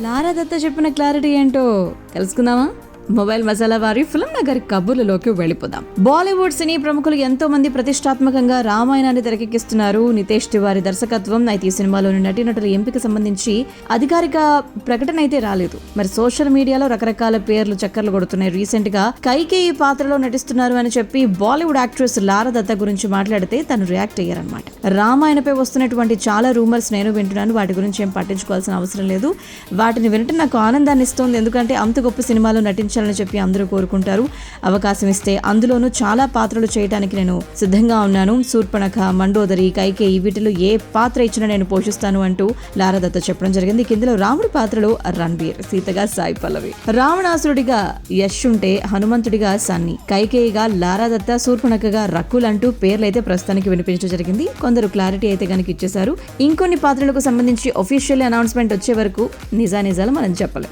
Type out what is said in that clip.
లారా దత్త చెప్పిన క్లారిటీ ఏంటో తెలుసుకుందామా? మొబైల్ మసాలా వారి ఫిల్మ్ నగర్ కబుర్లలోకి వెళ్ళిపోదాం. బాలీవుడ్ సినీ ప్రముఖులు ఎంతో మంది ప్రతిష్టాత్మకంగా రామాయణాన్ని తెరకెక్కిస్తున్నారు. నితేష్ తివారీ దర్శకత్వం. అయితే ఈ సినిమాలోని నటీనటుల ఎంపిక సంబంధించి అధికారిక ప్రకటన అయితే రాలేదు. మరి సోషల్ మీడియాలో రకరకాల పేర్లు చక్కర్లు కొడుతున్నాయి. రీసెంట్ గా కైకేయి పాత్రలో నటిస్తున్నారు అని చెప్పి బాలీవుడ్ యాక్ట్రెస్ లారా దత్త గురించి మాట్లాడితే తను రియాక్ట్ అయ్యారనమాట. రామాయణపై వస్తున్నటువంటి చాలా రూమర్స్ నేను వింటున్నాను. వాటి గురించి ఏం పట్టించుకోవాల్సిన అవసరం లేదు. వాటిని వినటం నాకు ఆనందాన్ని ఇస్తోంది. ఎందుకంటే అంత గొప్ప సినిమాలో నటించాలని చెప్పి అందరూ కోరుకుంటారు. అవకాశం ఇస్తే అందులోనూ చాలా పాత్రలు చేయడానికి నేను సిద్ధంగా ఉన్నాను. శూర్పణఖ, మండోదరి, కైకేయి వీటిలో ఏ పాత్ర ఇచ్చినా నేను పోషిస్తాను అంటూ లారా దత్త చెప్పడం జరిగింది. కిందలో రాముడి పాత్రలో రణ్బీర్, సీతగా సాయి పల్లవి, రావణాసురుడిగా యశ్ ఉంటే హనుమంతుడిగా సన్నీ, కైకేయిగా లారా దత్త, శూర్పణఖగా రకుల్ అంటూ పేర్లైతే ప్రస్తుతానికి వినిపించడం జరిగింది. కొందరు క్లారిటీ అయితే కనుక ఇచ్చేశారు. ఇంకొన్ని పాత్రలకు సంబంధించి ఒఫీషియల్ అనౌన్స్మెంట్ వచ్చే వరకు నిజానిజాలు మనం చెప్పలేం.